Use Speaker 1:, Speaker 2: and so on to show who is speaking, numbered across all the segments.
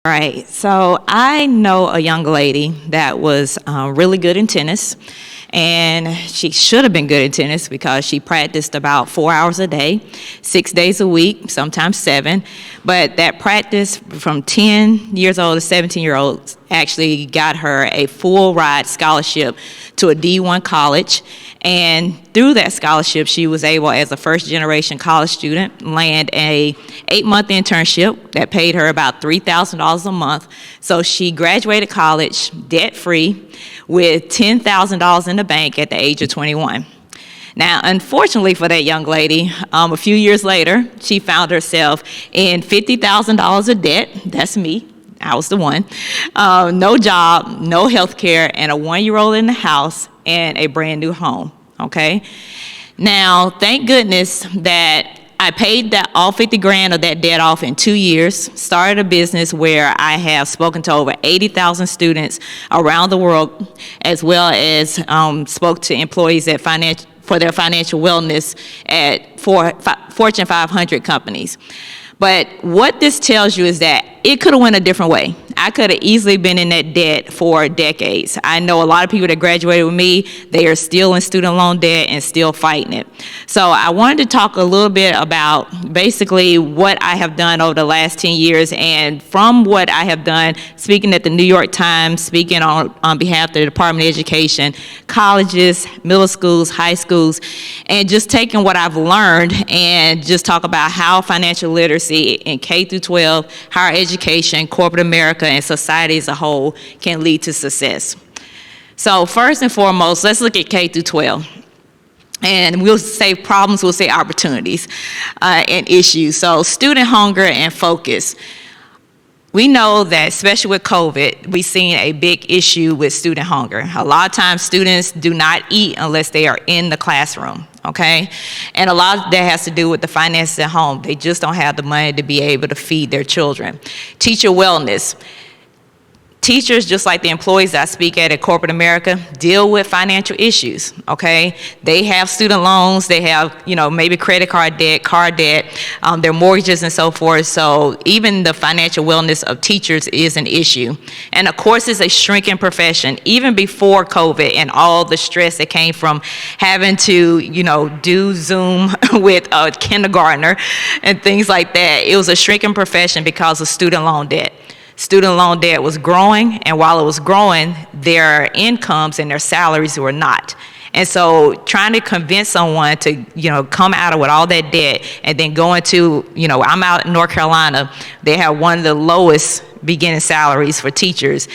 Speaker 1: All right, so I know a young lady that was really good in tennis, and she should have been good in tennis because she practiced about 4 hours a day, 6 days a week, sometimes seven. But that practice from 10 years old to 17-year-olds actually got her a full ride scholarship to a D1 college. And through that scholarship, she was able, as a first-generation college student, land a 8-month internship that paid her about $3,000 a month. So she graduated college debt-free with $10,000 in the bank at the age of 21. Now, unfortunately for that young lady, a few years later, she found herself in $50,000 of debt. That's me. I was the one. No job, no health care, and a 1-year-old in the house, and a brand new home, okay? Now, thank goodness that I paid that all 50 grand of that debt off in 2 years, started a business where I have spoken to over 80,000 students around the world, as well as spoke to employees at for their financial wellness at Fortune 500 companies. But what this tells you is that it could have went a different way. I could have easily been in that debt for decades. I know a lot of people that graduated with me, they are still in student loan debt and still fighting it. So I wanted to talk a little bit about basically what I have done over the last 10 years. And from what I have done, speaking at the New York Times, speaking on behalf of the Department of Education, colleges, middle schools, high schools, and just taking what I've learned and just talk about how financial literacy in K through 12, higher education, corporate America, and society as a whole can lead to success. So first and foremost, let's look at K through 12. And we'll say problems, we'll say opportunities and issues. So student hunger and focus. We know that, especially with COVID, we've seen a big issue with student hunger. A lot of times students do not eat unless they are in the classroom, okay? And a lot of that has to do with the finances at home. They just don't have the money to be able to feed their children. Teacher wellness. Teachers, just like the employees that I speak at corporate America, deal with financial issues, okay? They have student loans, they have, maybe credit card debt, car debt, their mortgages and so forth. So even the financial wellness of teachers is an issue. And of course, it's a shrinking profession. Even before COVID and all the stress that came from having to, do Zoom with a kindergartner and things like that, it was a shrinking profession because of student loan debt. Student loan debt was growing, and while it was growing, their incomes and their salaries were not. And so trying to convince someone to, come out of with all that debt and then go into, I'm out in North Carolina, they have one of the lowest beginning salaries for teachers,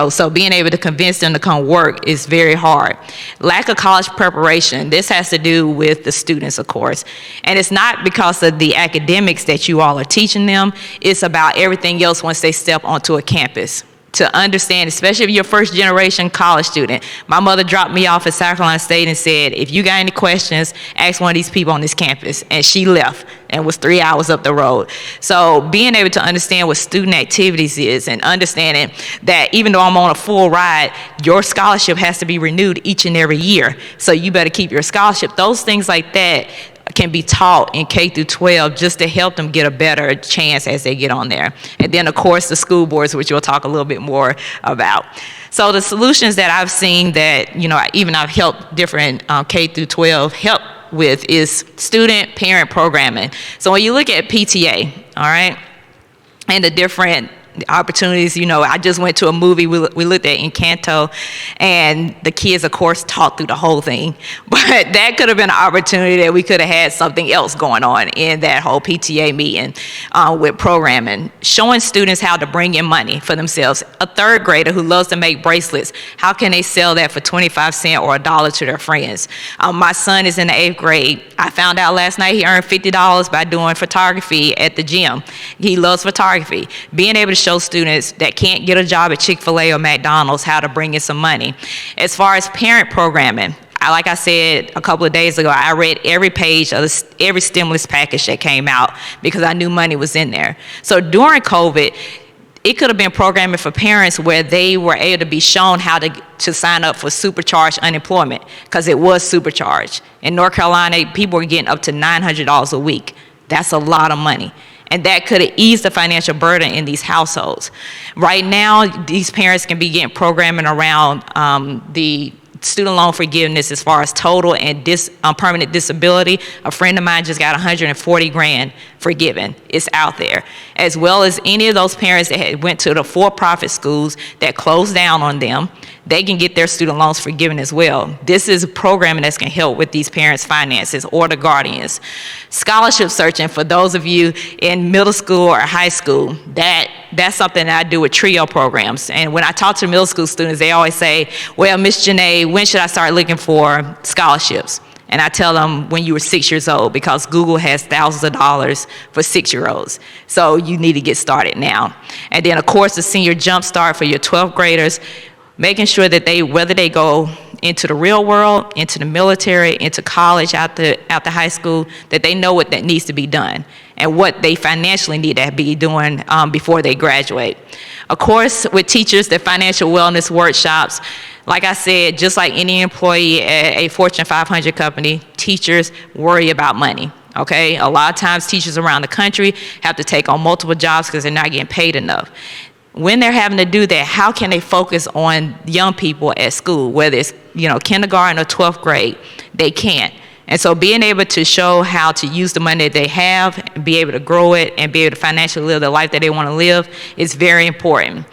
Speaker 1: so being able to convince them to come work is very hard. Lack of college preparation, this has to do with the students, of course. And it's not because of the academics that you all are teaching them, it's about everything else once they step onto a campus. To understand, especially if you're a first-generation college student. My mother dropped me off at South Carolina State and said, if you got any questions, ask one of these people on this campus. And she left and was 3 hours up the road. So being able to understand what student activities is and understanding that even though I'm on a full ride, your scholarship has to be renewed each and every year. So you better keep your scholarship. Those things like that can be taught in K through 12 just to help them get a better chance as they get on there. And then, of course, the school boards, which we'll talk a little bit more about. So the solutions that I've seen that, I've helped different K through 12 help with is student-parent programming. So when you look at PTA, all right, and the different opportunities, I just went to a movie we looked at Encanto, and the kids, of course, talked through the whole thing. But that could have been an opportunity that we could have had something else going on in that whole PTA meeting with programming. Showing students how to bring in money for themselves. A third grader who loves to make bracelets, how can they sell that for 25 cents or $1 to their friends? My son is in the 8th grade. I found out last night he earned $50 by doing photography at the gym. He loves photography. Being able to show students that can't get a job at Chick-fil-A or McDonald's how to bring in some money. As far as parent programming, like I said a couple of days ago, I read every page of every stimulus package that came out because I knew money was in there. So during COVID, it could have been programming for parents where they were able to be shown how to sign up for supercharged unemployment because it was supercharged. In North Carolina, people were getting up to $900 a week. That's a lot of money. and that could have eased the financial burden in these households. Right now, these parents can be getting programming around the student loan forgiveness as far as total and permanent disability. A friend of mine just got 140 grand forgiven. It's out there. As well as any of those parents that had went to the for-profit schools that closed down on them, they can get their student loans forgiven as well. This is a programming that's going to help with these parents' finances or the guardians. Scholarship searching for those of you in middle school or high school, that's something that I do with TRIO programs. And when I talk to middle school students, they always say, well, Miss Janae, when should I start looking for scholarships? And I tell them when you were 6 years old, because Google has thousands of dollars for 6-year-olds. So you need to get started now. And then, of course, the Senior Jump Start for your 12th graders, making sure that whether they go into the real world, into the military, into college, after high school, that they know what that needs to be done and what they financially need to be doing before they graduate. Of course, with teachers, the financial wellness workshops, like I said, just like any employee at a Fortune 500 company, teachers worry about money. Okay, a lot of times teachers around the country have to take on multiple jobs because they're not getting paid enough. When they're having to do that, how can they focus on young people at school, whether it's kindergarten or 12th grade? They can't. And so being able to show how to use the money that they have, be able to grow it, and be able to financially live the life that they want to live is very important.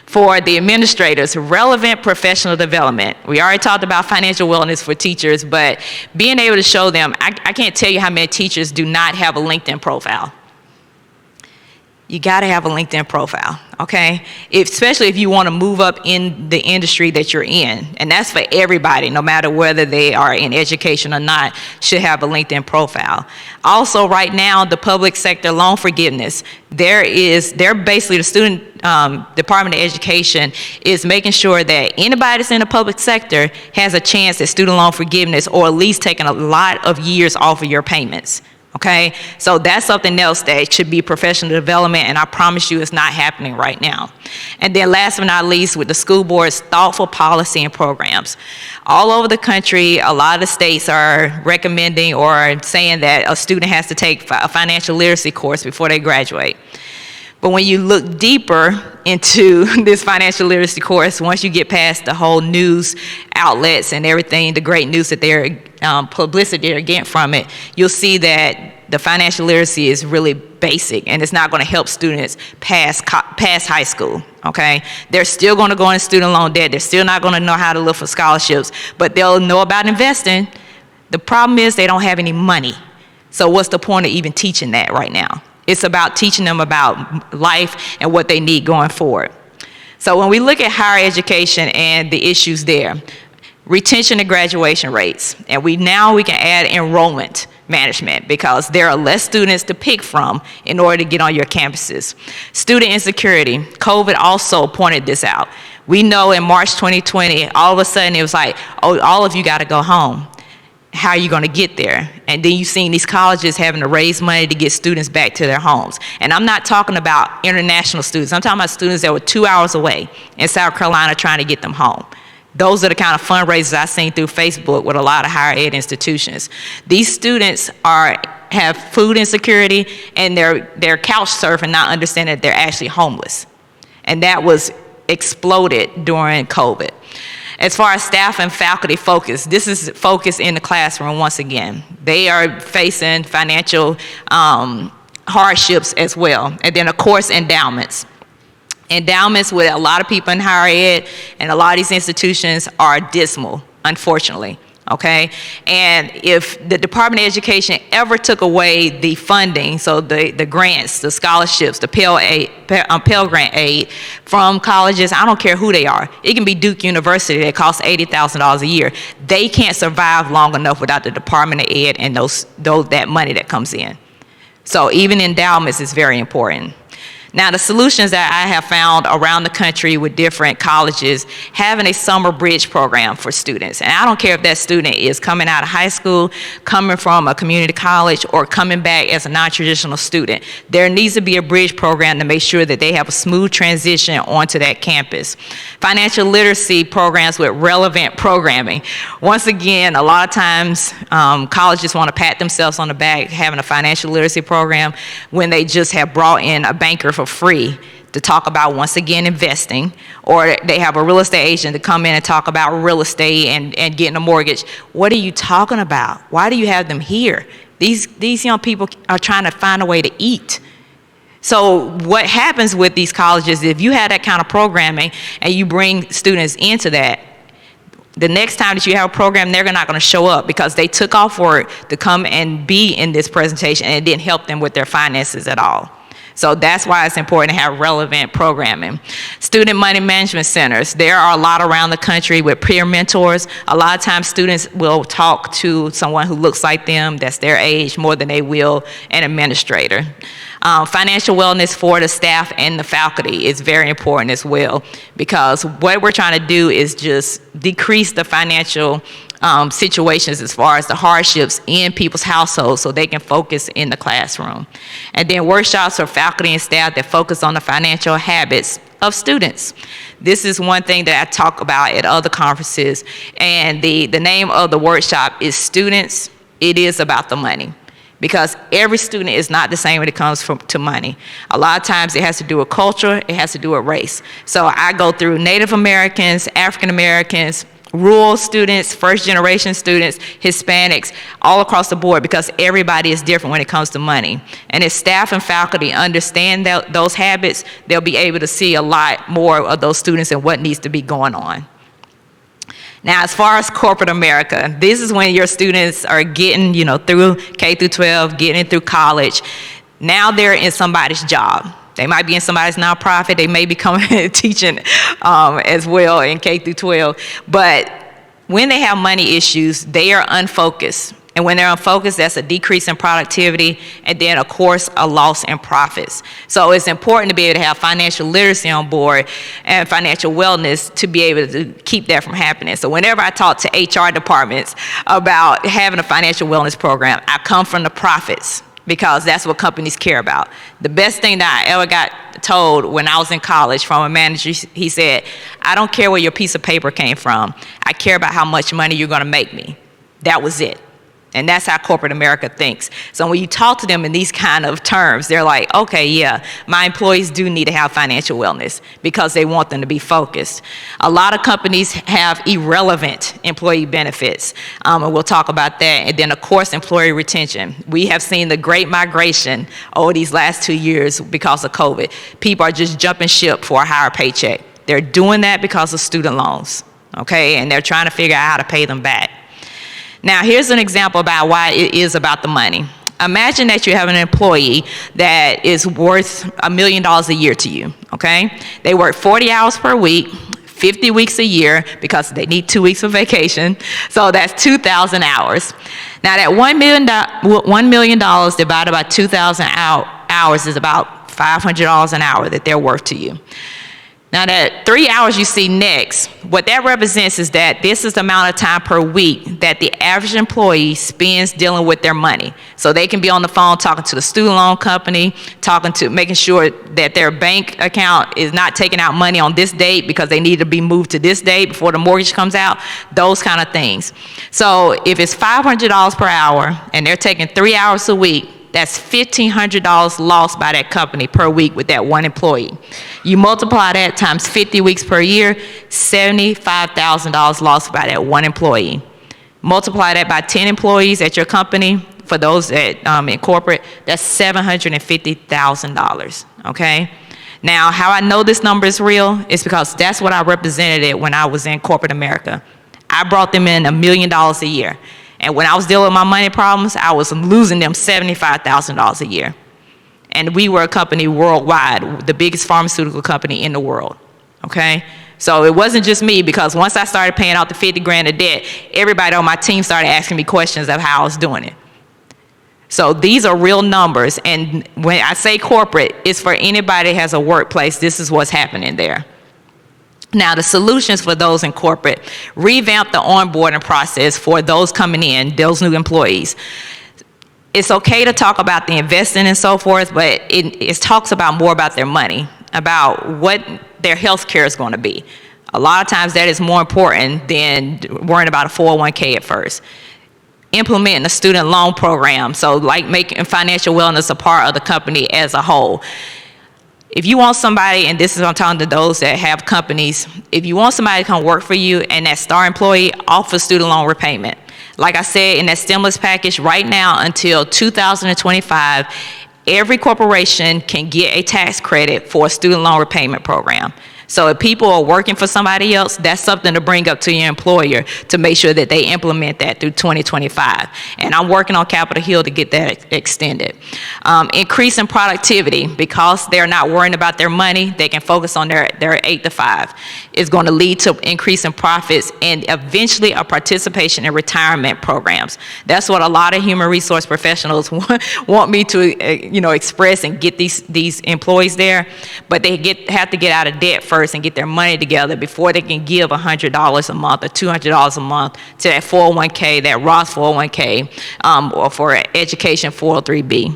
Speaker 1: For the administrators, relevant professional development. We already talked about financial wellness for teachers, but being able to show them, I can't tell you how many teachers do not have a LinkedIn profile. You got to have a LinkedIn profile, okay? Especially if you want to move up in the industry that you're in. And that's for everybody, no matter whether they are in education or not, should have a LinkedIn profile. Also, right now, the public sector loan forgiveness, they're basically the student Department of Education is making sure that anybody that's in the public sector has a chance at student loan forgiveness, or at least taking a lot of years off of your payments. Okay, so that's something else that should be professional development, and I promise you it's not happening right now. And then last but not least, with the school board's thoughtful policy and programs. All over the country, a lot of the states are recommending or saying that a student has to take a financial literacy course before they graduate. But when you look deeper into this financial literacy course, once you get past the whole news outlets and everything, the great news that they're publicity they're getting from it, you'll see that the financial literacy is really basic, and it's not going to help students pass high school. Okay, they're still going to go into student loan debt. They're still not going to know how to look for scholarships, but they'll know about investing. The problem is they don't have any money. So what's the point of even teaching that right now? It's about teaching them about life and what they need going forward. So when we look at higher education and the issues there, retention and graduation rates, and we can add enrollment management, because there are less students to pick from in order to get on your campuses. Student insecurity, COVID also pointed this out. We know in March 2020, all of a sudden it was like, oh, all of you got to go home. How are you going to get there? And then you've seen these colleges having to raise money to get students back to their homes. And I'm not talking about international students. I'm talking about students that were 2 hours away in South Carolina trying to get them home. Those are the kind of fundraisers I've seen through Facebook with a lot of higher ed institutions. These students have food insecurity, and they're couch surfing, not understanding that they're actually homeless. And that was exploded during COVID. As far as staff and faculty focus, this is focus in the classroom once again. They are facing financial hardships as well. And then, of course, endowments. Endowments with a lot of people in higher ed and a lot of these institutions are dismal, unfortunately. Okay, and if the Department of Education ever took away the funding, so the grants, the scholarships, the Pell Grant aid from colleges, I don't care who they are. It can be Duke University that costs $80,000 a year. They can't survive long enough without the Department of Ed and that money that comes in. So even endowments is very important. Now, the solutions that I have found around the country with different colleges, having a summer bridge program for students. And I don't care if that student is coming out of high school, coming from a community college, or coming back as a non-traditional student. There needs to be a bridge program to make sure that they have a smooth transition onto that campus. Financial literacy programs with relevant programming. Once again, a lot of times colleges want to pat themselves on the back having a financial literacy program when they just have brought in a banker for free to talk about, once again, investing, or they have a real estate agent to come in and talk about real estate and getting a mortgage. What are you talking about? Why do you have them here? These young people are trying to find a way to eat. So what happens with these colleges, if you have that kind of programming and you bring students into that, the next time that you have a program, they're not going to show up because they took off work to come and be in this presentation, and it didn't help them with their finances at all. So that's why it's important to have relevant programming. Student money management centers. There are a lot around the country with peer mentors. A lot of times students will talk to someone who looks like them, that's their age, more than they will an administrator. Financial wellness for the staff and the faculty is very important as well, because what we're trying to do is just decrease the financial situations as far as the hardships in people's households so they can focus in the classroom. And then workshops for faculty and staff that focus on the financial habits of students. This is one thing that I talk about at other conferences, and the name of the workshop is Students, It Is About the Money. Because every student is not the same when it comes to money. A lot of times it has to do with culture, it has to do with race. So I go through Native Americans, African Americans, rural students, first generation students, Hispanics, all across the board, because everybody is different when it comes to money. And if staff and faculty understand those habits, they'll be able to see a lot more of those students and what needs to be going on. Now, as far as corporate America, this is when your students are getting, through K through 12, getting through college. Now they're in somebody's job. They might be in somebody's nonprofit. They may be coming teaching as well in K through 12. But when they have money issues, they are unfocused. And when they're unfocused, that's a decrease in productivity, and then, of course, a loss in profits. So it's important to be able to have financial literacy on board and financial wellness to be able to keep that from happening. So whenever I talk to HR departments about having a financial wellness program, I come from the profits, because that's what companies care about. The best thing that I ever got told when I was in college from a manager, he said, "I don't care where your piece of paper came from. I care about how much money you're going to make me." That was it. And that's how corporate America thinks. So when you talk to them in these kind of terms, they're like, okay, yeah, my employees do need to have financial wellness, because they want them to be focused. A lot of companies have irrelevant employee benefits, and we'll talk about that. And then, of course, employee retention. We have seen the great migration over these last 2 years because of COVID. People are just jumping ship for a higher paycheck. They're doing that because of student loans, okay? And they're trying to figure out how to pay them back. Now, here's an example about why it is about the money. Imagine that you have an employee that is worth $1 million a year to you, okay? They work 40 hours per week, 50 weeks a year, because they need 2 weeks of vacation. So that's 2,000 hours. Now, that $1 million divided by 2,000 hours is about $500 an hour that they're worth to you. Now, that 3 hours you see next, what that represents is that this is the amount of time per week that the average employee spends dealing with their money. So they can be on the phone talking to the student loan company, making sure that their bank account is not taking out money on this date because they need to be moved to this date before the mortgage comes out, those kind of things. So if it's $500 per hour and they're taking 3 hours a week, that's $1,500 lost by that company per week with that one employee. You multiply that times 50 weeks per year, $75,000 lost by that one employee. Multiply that by 10 employees at your company, for those that in corporate, that's $750,000, okay? Now, how I know this number is real is because that's what I represented when I was in corporate America. I brought them in $1 million a year. And when I was dealing with my money problems, I was losing them $75,000 a year. And we were a company worldwide, the biggest pharmaceutical company in the world, okay? So it wasn't just me, because once I started paying out the 50 grand of debt, everybody on my team started asking me questions of how I was doing it. So these are real numbers, and when I say corporate, it's for anybody that has a workplace. This is what's happening there. Now, the solutions for those in corporate: revamp the onboarding process for those coming in, those new employees. It's okay to talk about the investing and so forth, but it talks about more about their money, about what their health care is going to be. A lot of times that is more important than worrying about a 401k at first. Implementing a student loan program, so like making financial wellness a part of the company as a whole. If you want somebody, and this is what I'm talking to those that have companies, if you want somebody to come work for you and that star employee, offer student loan repayment. Like I said, in that stimulus package right now until 2025, every corporation can get a tax credit for a student loan repayment program. So if people are working for somebody else, that's something to bring up to your employer to make sure that they implement that through 2025. And I'm working on Capitol Hill to get that extended. Increasing productivity, because they're not worrying about their money, they can focus on their 8 to 5. It's going to lead to increase in profits and eventually a participation in retirement programs. That's what a lot of human resource professionals want me to express and get these employees there, but they have to get out of debt first and get their money together before they can give $100 a month or $200 a month to that 401k, that Roth 401k, or for education 403b.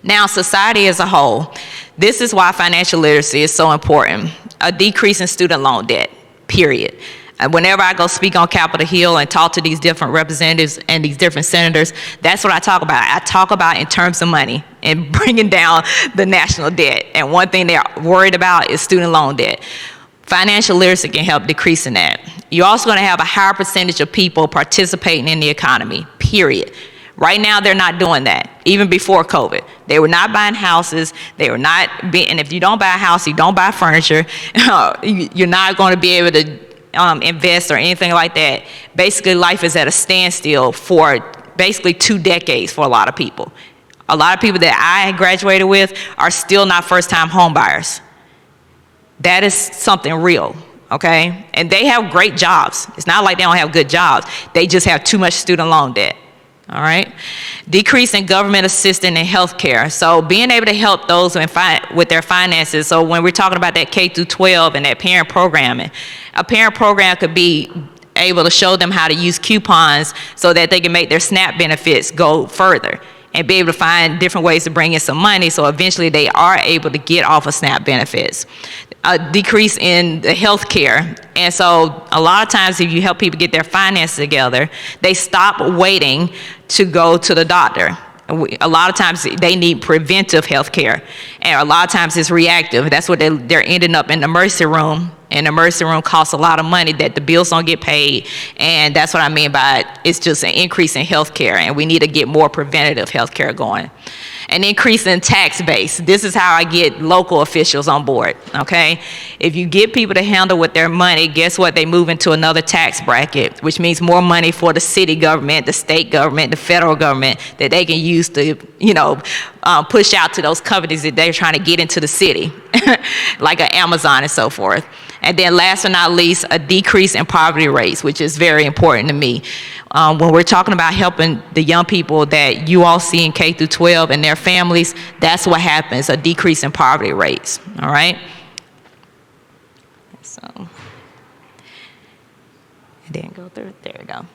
Speaker 1: Now, society as a whole, this is why financial literacy is so important. A decrease in student loan debt, period. And whenever I go speak on Capitol Hill and talk to these different representatives and these different senators, that's what I talk about. I talk about in terms of money and bringing down the national debt. And one thing they're worried about is student loan debt. Financial literacy can help decreasing that. You're also going to have a higher percentage of people participating in the economy, period. Right now, they're not doing that, even before COVID. They were not buying houses. They were not and if you don't buy a house, you don't buy furniture, you're not going to be able to invest or anything like that. Basically, life is at a standstill for basically 2 decades for a lot of people. A lot of people that I graduated with are still not first-time home buyers. That is something real, okay? And they have great jobs. It's not like they don't have good jobs. They just have too much student loan debt. All right. Decrease in government assistance in health care. So being able to help those with their finances. So when we're talking about that K through 12 and that parent programming, a parent program could be able to show them how to use coupons so that they can make their SNAP benefits go further and be able to find different ways to bring in some money so eventually they are able to get off of SNAP benefits. A decrease in the health care. And so a lot of times if you help people get their finances together, they stop waiting to go to the doctor. A lot of times they need preventive health care, and a lot of times it's reactive. That's what they're ending up in the emergency room, and the emergency room costs a lot of money that the bills don't get paid, and that's what I mean by it's just an increase in health care, and we need to get more preventative health care going. An increase in tax base. This is how I get local officials on board, okay? If you get people to handle with their money, guess what? They move into another tax bracket, which means more money for the city government, the state government, the federal government that they can use to, push out to those companies that they're trying to get into the city, like an Amazon and so forth. And then last but not least, a decrease in poverty rates, which is very important to me. When we're talking about helping the young people that you all see in K through 12 and their families, that's what happens, a decrease in poverty rates, all right? So, it didn't go through, there we go.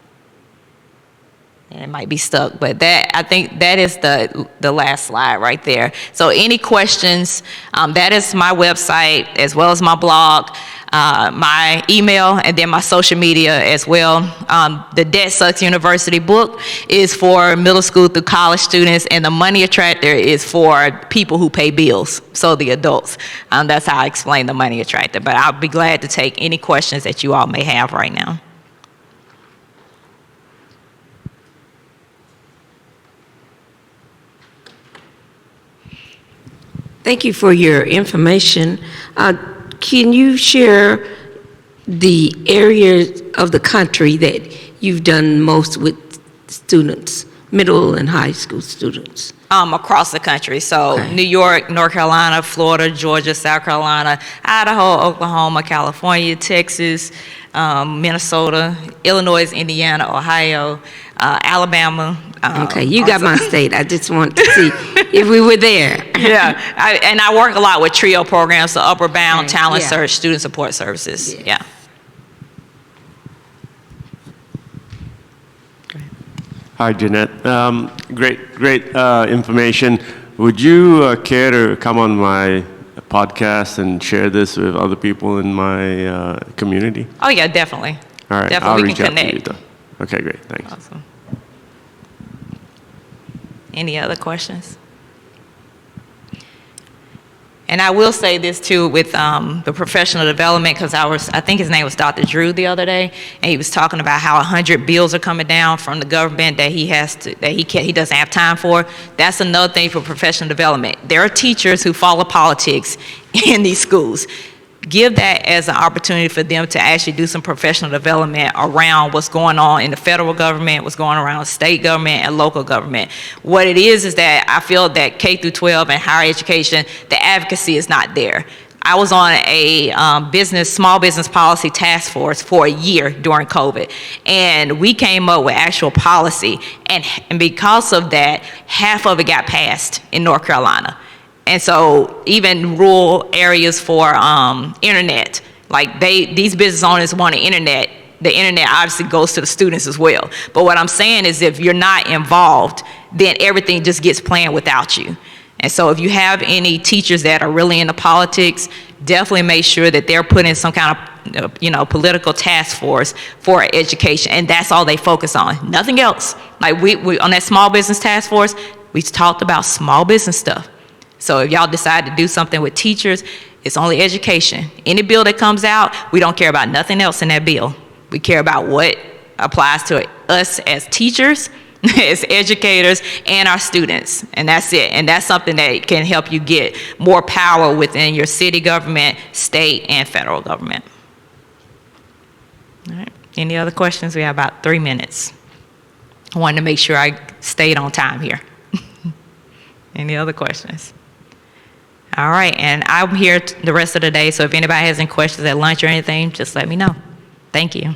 Speaker 1: And it might be stuck, but I think that is the last slide right there. So any questions, that is my website as well as my blog, my email, and then my social media as well. The Debt Sucks University book is for middle school through college students, and the Money Attractor is for people who pay bills, so the adults. That's how I explain the Money Attractor, but I'll be glad to take any questions that you all may have right now.
Speaker 2: Thank you for your information. Can you share the areas of the country that you've done most with students, middle and high school students?
Speaker 1: across the country. So
Speaker 2: Okay.
Speaker 1: New York, North Carolina, Florida, Georgia, South Carolina, Idaho, Oklahoma, California, Texas, Minnesota, Illinois, Indiana, Ohio, Alabama.
Speaker 2: Okay, you got my state. I just want to see if we were there.
Speaker 1: Yeah, and I work a lot with TRIO programs, so Upper Bound,
Speaker 2: Okay,
Speaker 1: Talent
Speaker 2: yeah.
Speaker 1: Search, Student Support Services.
Speaker 2: Yes.
Speaker 1: Yeah.
Speaker 3: Hi, Jeanette. Great information. Would you care to come on my podcast and share this with other people in my community?
Speaker 1: Oh yeah, definitely.
Speaker 3: All right,
Speaker 1: Definitely,
Speaker 3: I'll
Speaker 1: we
Speaker 3: reach
Speaker 1: can
Speaker 3: out to you.
Speaker 1: connect.
Speaker 3: Though. Okay, great. Thanks.
Speaker 1: Awesome. Any other questions? And I will say this too with the professional development, because I think his name was Dr. Drew the other day, and he was talking about how 100 bills are coming down from the government that he doesn't have time for. That's another thing for professional development. There are teachers who follow politics in these schools. Give that as an opportunity for them to actually do some professional development around what's going on in the federal government, what's going on around state government and local government. What it is that I feel that K through 12 and higher education, the advocacy is not there. I was on a small business policy task force for a year during COVID, and we came up with actual policy, and because of that, half of it got passed in North Carolina. And so even rural areas for internet, like these business owners want the internet obviously goes to the students as well. But what I'm saying is if you're not involved, then everything just gets planned without you. And so if you have any teachers that are really into politics, definitely make sure that they're put in some kind of political task force for education, and that's all they focus on, nothing else. Like we on that small business task force, we talked about small business stuff. So if y'all decide to do something with teachers, it's only education. Any bill that comes out, we don't care about nothing else in that bill. We care about what applies to us as teachers, as educators, and our students. And that's it. And that's something that can help you get more power within your city government, state, and federal government. All right. Any other questions? We have about 3 minutes. I wanted to make sure I stayed on time here. Any other questions? All right, and I'm here the rest of the day, so if anybody has any questions at lunch or anything, just let me know. Thank you.